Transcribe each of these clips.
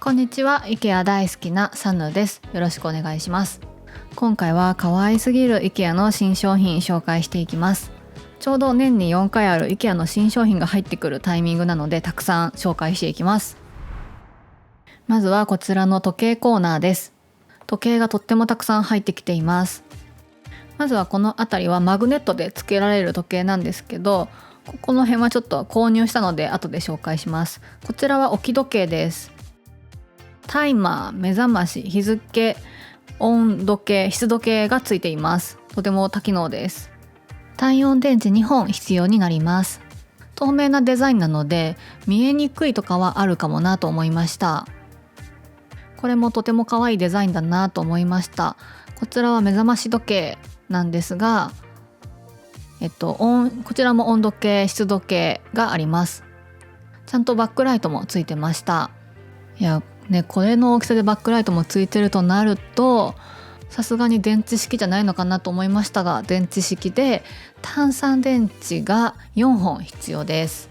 こんにちは。 IKEA 大好きなサヌです。よろしくお願いします。今回は可愛すぎる IKEA の新商品紹介していきます。ちょうど年に4回ある IKEA の新商品が入ってくるタイミングなので、たくさん紹介していきます。まずはこちらの時計コーナーです。時計がとってもたくさん入ってきています。まずはこの辺りはマグネットで付けられる時計なんですけど、この辺はちょっと購入したので後で紹介します。こちらは置き時計です。タイマー、目覚まし、日付、温度計、湿度計がついています。とても多機能です。単4電池2本必要になります。透明なデザインなので見えにくいとかはあるかもなと思いました。これもとても可愛いデザインだなと思いました。こちらは目覚まし時計なんですが、こちらも温度計、湿度計があります。ちゃんとバックライトもついてました。いやね、これの大きさでバックライトもついてるとなると、さすがに電池式じゃないのかなと思いましたが、電池式で単3電池が4本必要です。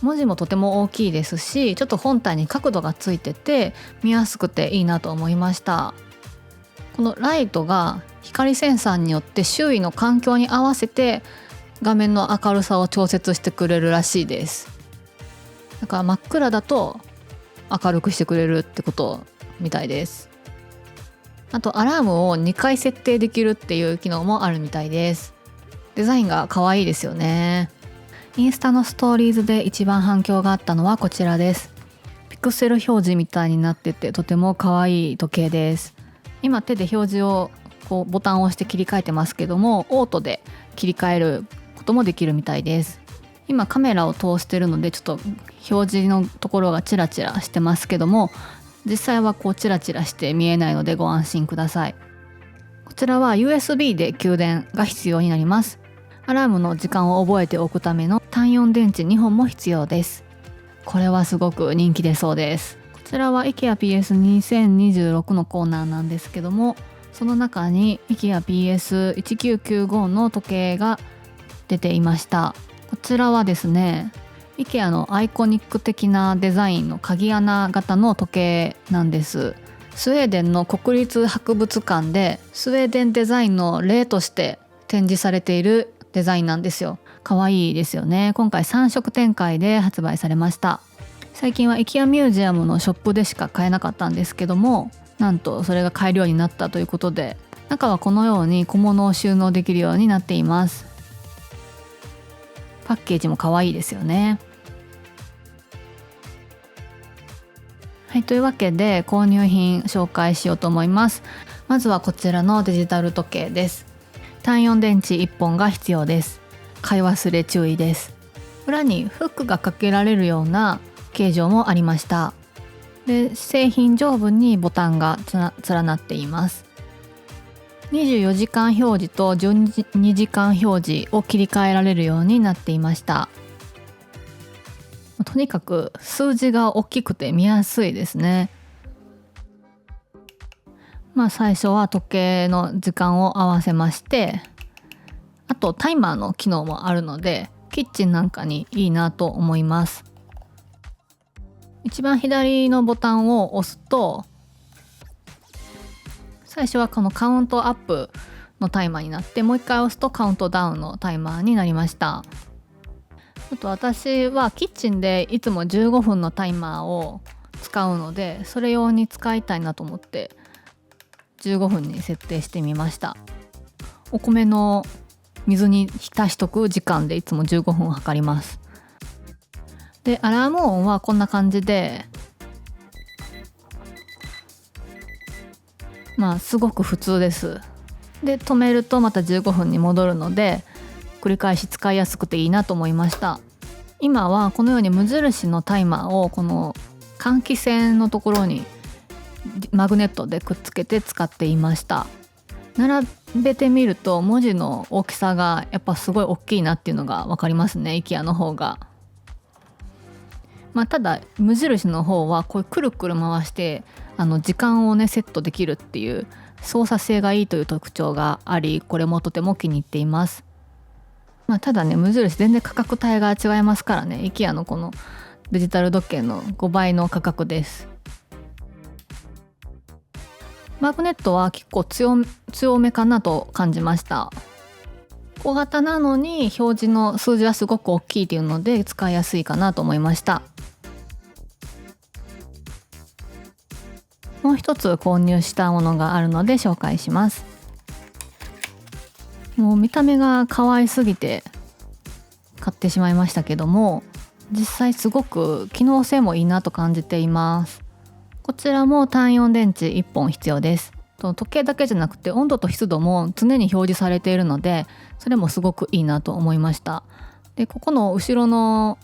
文字もとても大きいですし、ちょっと本体に角度がついてて見やすくていいなと思いました。このライトが光センサーによって周囲の環境に合わせて画面の明るさを調節してくれるらしいです。だから真っ暗だと明るくしてくれるってことみたいです。あとアラームを2回設定できるっていう機能もあるみたいです。デザインが可愛いですよね。インスタのストーリーズで一番反響があったのはこちらです。ピクセル表示みたいになっててとても可愛い時計です。今手で表示をボタンを押して切り替えてますけども、オートで切り替えることもできるみたいです。今カメラを通してるのでちょっと表示のところがチラチラしてますけども、実際はチラチラして見えないのでご安心ください。こちらは USB で給電が必要になります。アラームの時間を覚えておくための単4電池2本も必要です。これはすごく人気出そうです。こちらは IKEA PS2026 のコーナーなんですけども、その中に IKEA PS1995 の時計が出ていました。こちらはですね、 IKEA のアイコニック的なデザインの鍵穴型の時計なんです。スウェーデンの国立博物館でスウェーデンデザインの例として展示されているデザインなんですよ。可愛いですよね。今回3色展開で発売されました。最近は IKEA ミュージアムのショップでしか買えなかったんですけども、なんとそれが買えるようになったということで、中はこのように小物を収納できるようになっています。パッケージも可愛いですよね。はい、というわけで購入品紹介しようと思います。まずはこちらのデジタル時計です。単4電池1本が必要です。買い忘れ注意です。裏にフックがかけられるような形状もありました。で、製品上部にボタンが連なっています。24時間表示と12時間表示を切り替えられるようになっていました。とにかく数字が大きくて見やすいですね。最初は時計の時間を合わせまして、あとタイマーの機能もあるのでキッチンなんかにいいなと思います。一番左のボタンを押すと、最初はこのカウントアップのタイマーになって、もう一回押すとカウントダウンのタイマーになりました。あと私はキッチンでいつも15分のタイマーを使うので、それ用に使いたいなと思って15分に設定してみました。お米の水に浸しとく時間でいつも15分測ります。で、アラーム音はこんな感じで、すごく普通です。で、止めるとまた15分に戻るので繰り返し使いやすくていいなと思いました。今はこのように無印のタイマーをこの換気扇のところにマグネットでくっつけて使っていました。並べてみると文字の大きさがやっぱすごい大きいなっていうのが分かりますね、 IKEA の方が。ただ無印の方はこういうくるくる回して時間をねセットできるっていう操作性がいいという特徴があり、これもとても気に入っています。ただね、無印全然価格帯が違いますからね。 IKEA のこのデジタル時計の5倍の価格です。マグネットは結構強めかなと感じました。小型なのに表示の数字はすごく大きいというので使いやすいかなと思いました。もう一つ購入したものがあるので紹介します。もう見た目が可愛すぎて買ってしまいましたけども、実際すごく機能性もいいなと感じています。こちらも単4電池1本必要です。時計だけじゃなくて温度と湿度も常に表示されているので、それもすごくいいなと思いました。でここの後ろの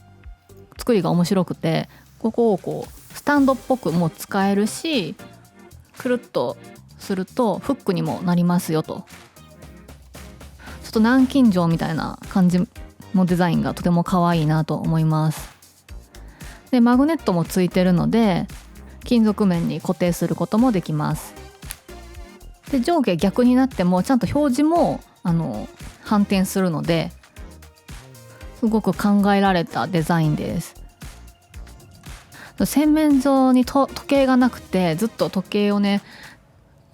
作りが面白くて、ここをこうスタンドっぽくも使えるし、くるっとするとフックにもなりますよと。ちょっと南京錠みたいな感じのデザインがとても可愛いなと思います。でマグネットもついてるので金属面に固定することもできます。で上下逆になってもちゃんと表示も反転するので、すごく考えられたデザインです。洗面所に時計がなくてずっと時計をね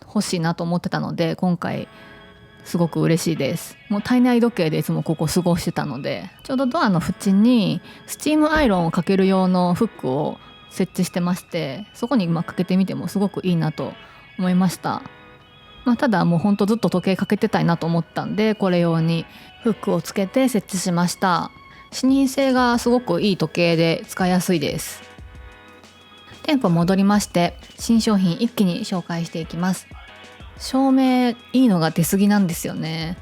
欲しいなと思ってたので、今回すごく嬉しいです。もう体内時計でいつもここ過ごしてたので、ちょうどドアの縁にスチームアイロンをかける用のフックを設置してまして、そこにかけてみてもすごくいいなと思いました。ただもうほんとずっと時計かけてたいなと思ったんで、これ用にフックをつけて設置しました。視認性がすごくいい時計で使いやすいです。店舗戻りまして、新商品一気に紹介していきます。照明いいのが出過ぎなんですよね。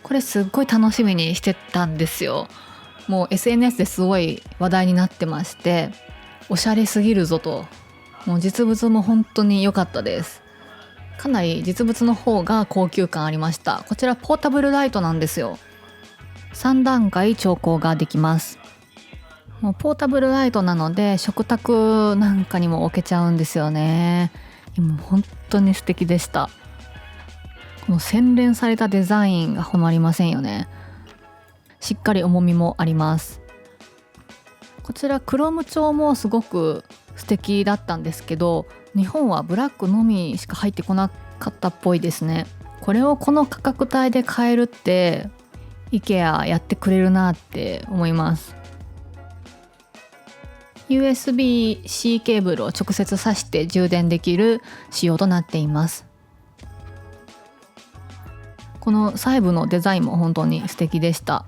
これすっごい楽しみにしてたんですよ。もう SNS ですごい話題になってまして、おしゃれすぎるぞと。もう実物も本当に良かったです。かなり実物の方が高級感ありました。こちらポータブルライトなんですよ。3段階調光ができます。もうポータブルライトなので食卓なんかにも置けちゃうんですよね。今本当に素敵でした。この洗練されたデザインがたまりませんよね。しっかり重みもあります。こちらクロム調もすごく素敵だったんですけど、日本はブラックのみしか入ってこなかったっぽいですね。これをこの価格帯で買えるって IKEA やってくれるなって思います。 USB-C ケーブルを直接挿して充電できる仕様となっています。この細部のデザインも本当に素敵でした。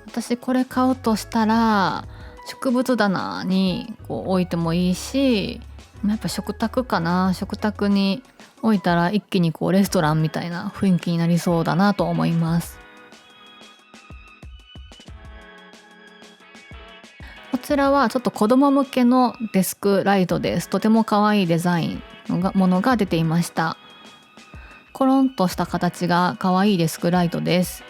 私これ買うとしたら植物棚に置いてもいいし、やっぱ食卓かな。食卓に置いたら一気にレストランみたいな雰囲気になりそうだなと思います。こちらはちょっと子供向けのデスクライトです。とても可愛いデザインのものが出ていました。コロンとした形が可愛いデスクライトです。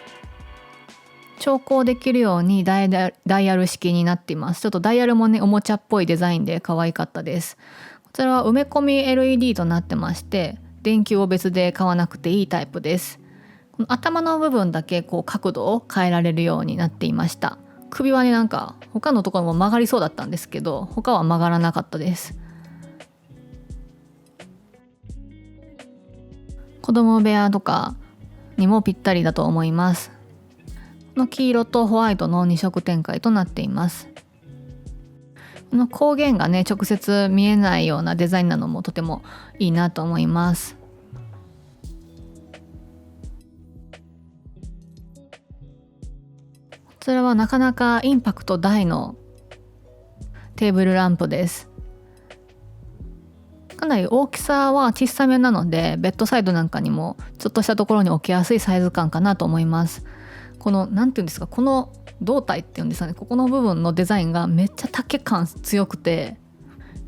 調光できるようにダイヤル式になっています。ちょっとダイヤルもねおもちゃっぽいデザインで可愛かったです。こちらは埋め込み LED となってまして、電球を別で買わなくていいタイプです。この頭の部分だけ角度を変えられるようになっていました。首はねなんか他のところも曲がりそうだったんですけど、他は曲がらなかったです。子供部屋とかにもぴったりだと思います。この黄色とホワイトの2色展開となっています。この光源がね直接見えないようなデザインなのもとてもいいなと思います。こちらはなかなかインパクト大のテーブルランプです。かなり大きさは小さめなので、ベッドサイドなんかにもちょっとしたところに置きやすいサイズ感かなと思います。このなんていうんですか、この胴体っていうんですかね、ここの部分のデザインがめっちゃ丈感強くて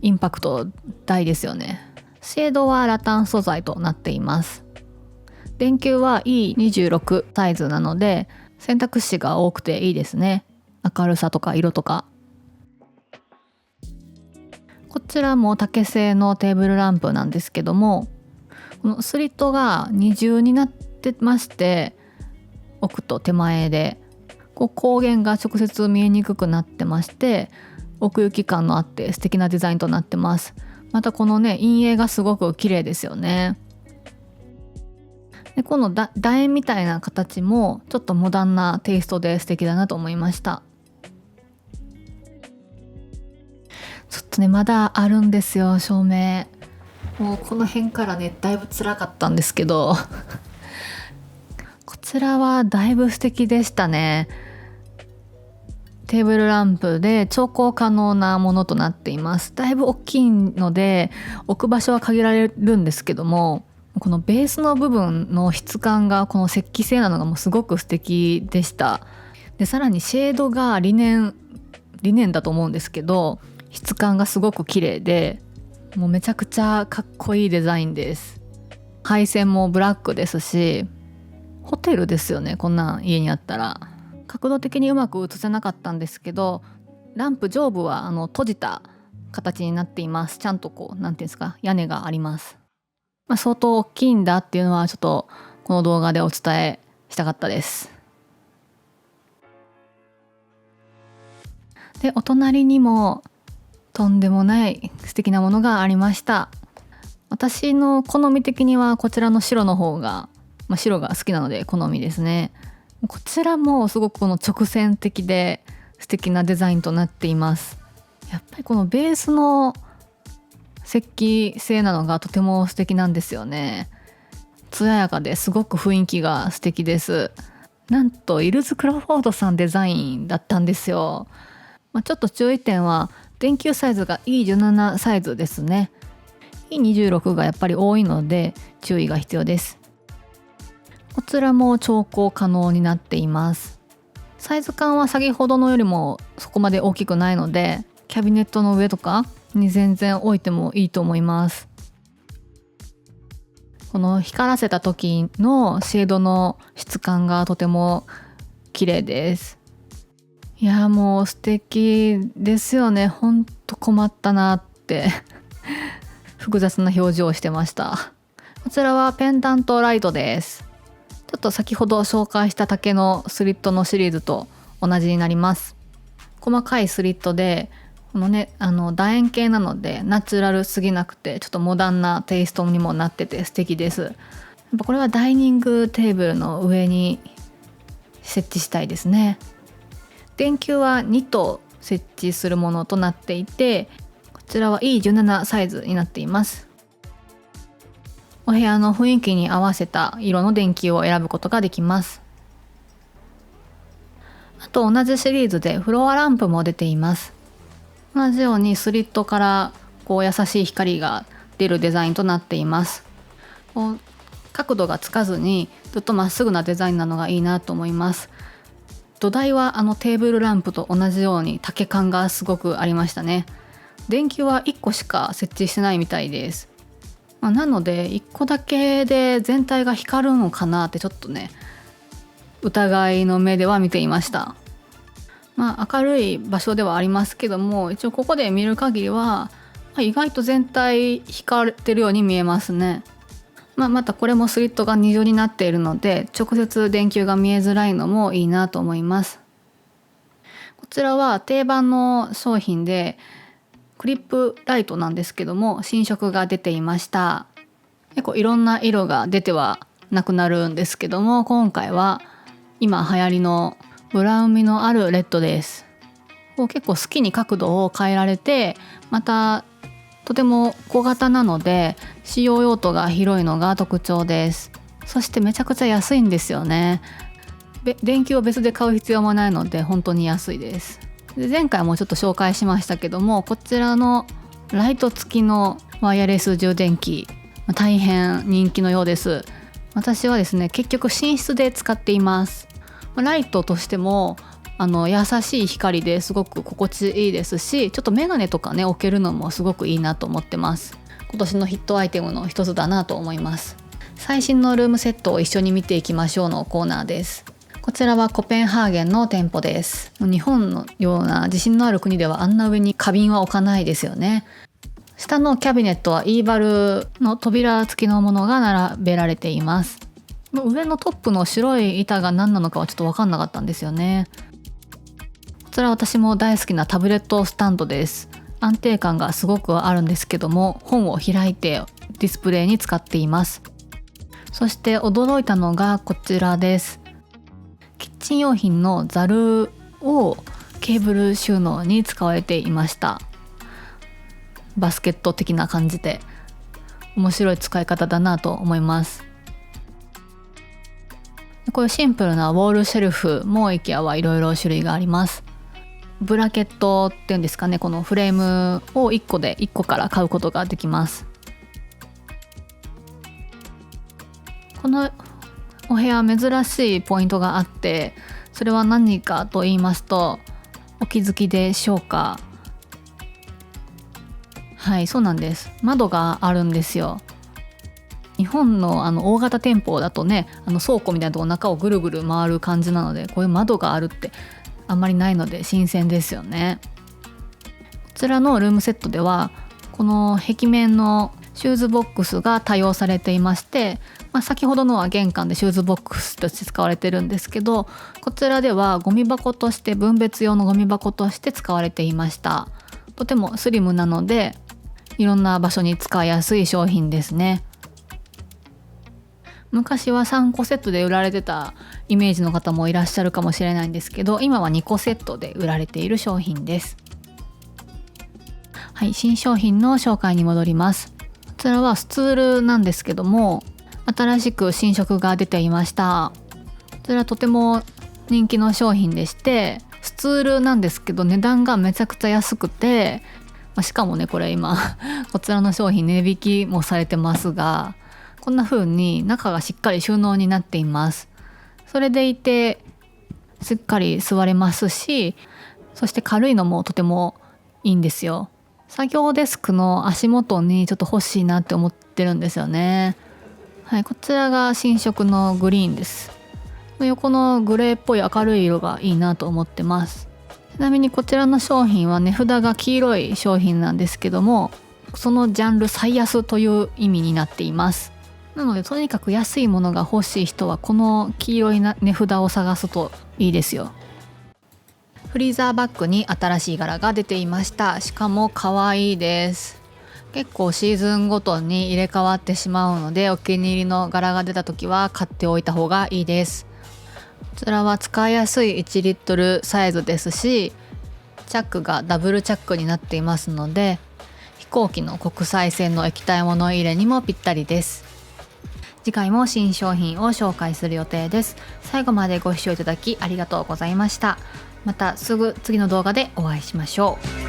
インパクト大ですよね。シェードはラタン素材となっています。電球は E26 サイズなので選択肢が多くていいですね。明るさとか色とか。こちらも竹製のテーブルランプなんですけども、このスリットが二重になってまして、置くと手前で光源が直接見えにくくなってまして、奥行き感のあって素敵なデザインとなってます。またこのね陰影がすごく綺麗ですよね。でこの楕円みたいな形もちょっとモダンなテイストで素敵だなと思いました。ちょっとねまだあるんですよ照明。もうこの辺からねだいぶ辛かったんですけどこちらはだいぶ素敵でしたね。テーブルランプで調光可能なものとなっています。だいぶ大きいので置く場所は限られるんですけども、このベースの部分の質感がこの石器製なのがもうすごく素敵でした。でさらにシェードがリネンだと思うんですけど、質感がすごく綺麗で、もうめちゃくちゃかっこいいデザインです。配線もブラックですし、ホテルですよね。こんなん家にあったら。角度的にうまく映せなかったんですけど、ランプ上部は閉じた形になっています。ちゃんとこうなんていうんですか、屋根があります。相当大きいんだっていうのはちょっとこの動画でお伝えしたかったです。でお隣にもとんでもない素敵なものがありました。私の好み的にはこちらの白の方が、白が好きなので好みですね。こちらもすごくこの直線的で素敵なデザインとなっています。やっぱりこのベースの石器製なのがとても素敵なんですよね。艶やかですごく雰囲気が素敵です。なんとイルズ・クロフォードさんデザインだったんですよ。ちょっと注意点は電球サイズが E17 サイズですね。E26 がやっぱり多いので注意が必要です。こちらも調光可能になっています。サイズ感は先ほどのよりもそこまで大きくないので、キャビネットの上とかに全然置いてもいいと思います。この光らせた時のシェードの質感がとても綺麗です。いやもう素敵ですよね。ほんと困ったなって複雑な表情をしてました。こちらはペンダントライトです。ちょっと先ほど紹介した竹のスリットのシリーズと同じになります。細かいスリットでこのね楕円形なのでナチュラルすぎなくてちょっとモダンなテイストにもなってて素敵です。やっぱこれはダイニングテーブルの上に設置したいですね。電球は2と設置するものとなっていて、こちらは E17 サイズになっています。お部屋の雰囲気に合わせた色の電球を選ぶことができます。あと同じシリーズでフロアランプも出ています。同じようにスリットからこう優しい光が出るデザインとなっています。こう角度がつかずにずっとまっすぐなデザインなのがいいなと思います。土台はテーブルランプと同じように竹感がすごくありましたね。電球は1個しか設置してないみたいです。なので1個だけで全体が光るのかなってちょっとね疑いの目では見ていました。明るい場所ではありますけども、一応ここで見る限りは意外と全体光ってるように見えますね。またこれもスリットが二重になっているので直接電球が見えづらいのもいいなと思います。こちらは定番の商品でクリップライトなんですけども、新色が出ていました。結構いろんな色が出てはなくなるんですけども、今回は今流行りのブラウン味のあるレッドです。結構好きに角度を変えられて、またとても小型なので使用用途が広いのが特徴です。そしてめちゃくちゃ安いんですよね。電球を別で買う必要もないので本当に安いです。で前回もちょっと紹介しましたけども、こちらのライト付きのワイヤレス充電器、大変人気のようです。私はですね結局寝室で使っています。ライトとしても優しい光ですごく心地いいですし、ちょっとメガネとかね置けるのもすごくいいなと思ってます。今年のヒットアイテムの一つだなと思います。最新のルームセットを一緒に見ていきましょうのコーナーです。こちらはコペンハーゲンの店舗です。日本のような地震のある国ではあんな上に花瓶は置かないですよね。下のキャビネットはイーバルの扉付きのものが並べられています。上のトップの白い板が何なのかはちょっと分かんなかったんですよね。こちら私も大好きなタブレットスタンドです。安定感がすごくあるんですけども、本を開いてディスプレイに使っています。そして驚いたのがこちらです。キッチン用品のザルをケーブル収納に使われていました。バスケット的な感じで面白い使い方だなと思います。こういうシンプルなウォールシェルフも IKEA はいろいろ種類があります。ブラケットっていうんですかね、このフレームを1個から買うことができます。このお部屋珍しいポイントがあって、それは何かと言いますと、お気づきでしょうか。はい、そうなんです。窓があるんですよ。日本の大型店舗だとね、倉庫みたいなとこ中をぐるぐる回る感じなので、こういう窓があるってあんまりないので新鮮ですよね。こちらのルームセットではこの壁面のシューズボックスが多用されていまして、先ほどのは玄関でシューズボックスとして使われてるんですけど、こちらではゴミ箱として、分別用のゴミ箱として使われていました。とてもスリムなのでいろんな場所に使いやすい商品ですね。昔は3個セットで売られてたイメージの方もいらっしゃるかもしれないんですけど、今は2個セットで売られている商品です。はい、新商品の紹介に戻ります。こちらはスツールなんですけども、新しく新色が出ていました。こちらとても人気の商品でして、スツールなんですけど値段がめちゃくちゃ安くて、しかもね、これ今こちらの商品値引きもされてますが、こんな風に中がしっかり収納になっています。それでいてしっかり座れますし、そして軽いのもとてもいいんですよ。作業デスクの足元にちょっと欲しいなって思ってるんですよね。はい、こちらが新色のグリーンです。横のグレーっぽい明るい色がいいなと思ってます。ちなみにこちらの商品は値札が黄色い商品なんですけども、そのジャンル最安という意味になっています。なのでとにかく安いものが欲しい人はこの黄色い値札を探すといいですよ。フリーザーバッグに新しい柄が出ていました。しかも可愛いです。結構シーズンごとに入れ替わってしまうので、お気に入りの柄が出た時は買っておいた方がいいです。こちらは使いやすい1リットルサイズですし、チャックがダブルチャックになっていますので、飛行機の国際線の液体物入れにもぴったりです。次回も新商品を紹介する予定です。最後までご視聴いただきありがとうございました。またすぐ次の動画でお会いしましょう。